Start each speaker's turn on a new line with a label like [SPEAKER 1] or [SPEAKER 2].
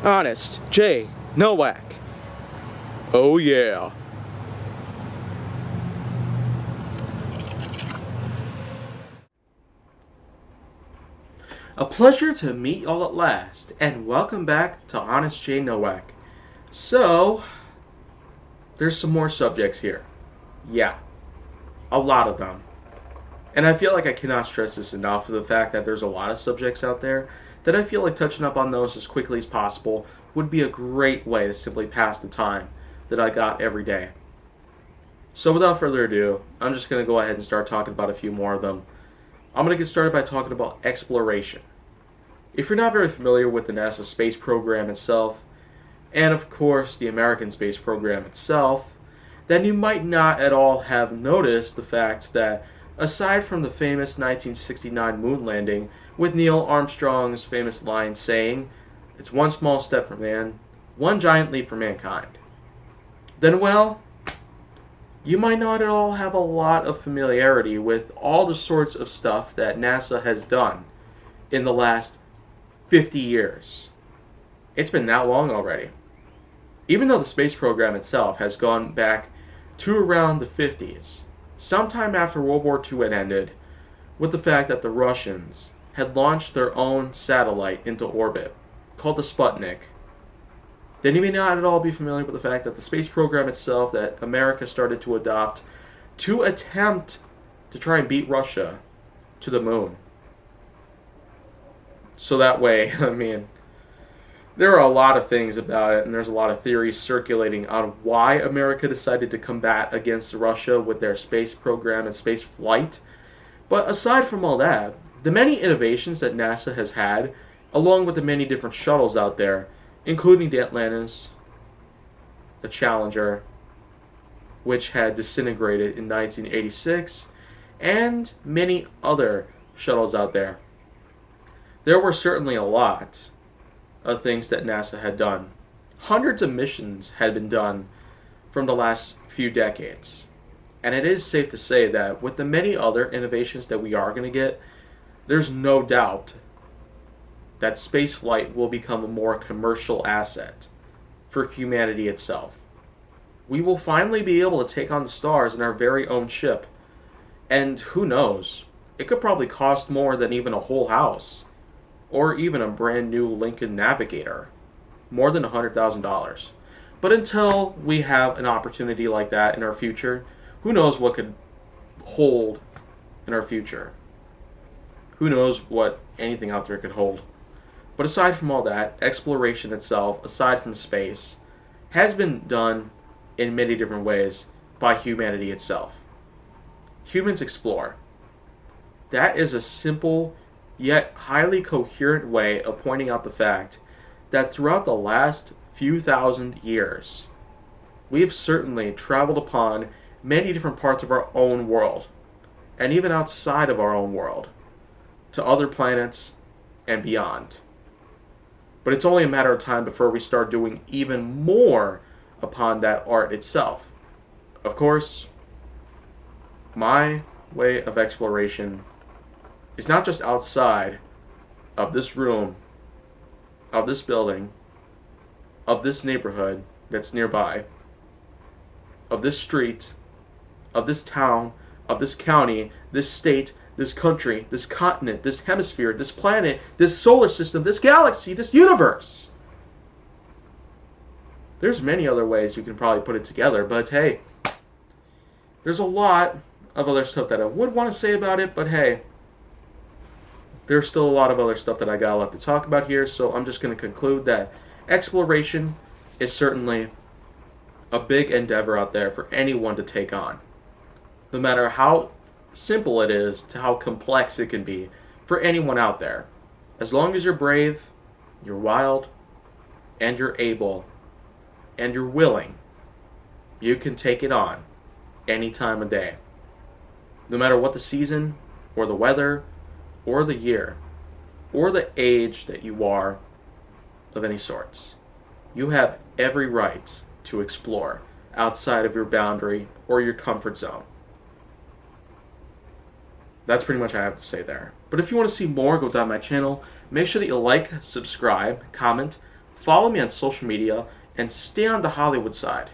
[SPEAKER 1] Honest J. Nowak. Oh yeah. A pleasure to meet y'all at last, and welcome back to Honest J. Nowak. So, there's some more subjects here. Yeah, a lot of them. And I feel like I cannot stress this enough for the fact that there's a lot of subjects out there that I feel like touching up on those as quickly as possible would be a great way to simply pass the time that I got every day. So without further ado, I'm just going to go ahead and start talking about a few more of them. I'm going to get started by talking about exploration. If you're not very familiar with the NASA space program itself, and of course the American space program itself, then you might not at all have noticed the fact that aside from the famous 1969 moon landing with Neil Armstrong's famous line saying, "It's one small step for man, one giant leap for mankind," then well, you might not at all have a lot of familiarity with all the sorts of stuff that NASA has done in the last 50 years. It's been that long already. Even though the space program itself has gone back to around the 50s, sometime after World War II had ended, with the fact that the Russians had launched their own satellite into orbit, called the Sputnik, then you may not at all be familiar with the fact that the space program itself that America started to adopt to attempt to try and beat Russia to the moon. So that way, there are a lot of things about it, and there's a lot of theories circulating on why America decided to combat against Russia with their space program and space flight. But aside from all that, the many innovations that NASA has had, along with the many different shuttles out there, including the Atlantis, the Challenger, which had disintegrated in 1986, and many other shuttles out there. There were certainly a lot of things that NASA had done. Hundreds of missions had been done from the last few decades. And it is safe to say that with the many other innovations that we are going to get, there's no doubt that spaceflight will become a more commercial asset for humanity itself. We will finally be able to take on the stars in our very own ship. And who knows, it could probably cost more than even a whole house, or even a brand new Lincoln Navigator, more than $100,000. But until we have an opportunity like that in our future, who knows what could hold in our future? Who knows what anything out there could hold? But aside from all that, exploration itself, aside from space, has been done in many different ways by humanity itself. Humans explore. That is a simple yet highly coherent way of pointing out the fact that throughout the last few thousand years, we have certainly traveled upon many different parts of our own world, and even outside of our own world, to other planets and beyond. But it's only a matter of time before we start doing even more upon that art itself. Of course, my way of exploration is not just outside of this room, of this building, of this neighborhood that's nearby, of this street, of this town, of this county, this state, this country, this continent, this hemisphere, this planet, this solar system, this galaxy, this universe. There's many other ways you can probably put it together, but hey, there's a lot of other stuff that I would want to say about it, but hey, there's still a lot of other stuff that I got left to talk about here, so I'm just going to conclude that exploration is certainly a big endeavor out there for anyone to take on. No matter how simple it is to how complex it can be for anyone out there. As long as you're brave, you're wild, and you're able, and you're willing, you can take it on any time of day. No matter what the season, or the weather, or the year, or the age that you are of any sorts. You have every right to explore outside of your boundary or your comfort zone. That's pretty much what I have to say there. But if you want to see more, go down my channel. Make sure that you like, subscribe, comment, follow me on social media, and stay on the Hollywood side.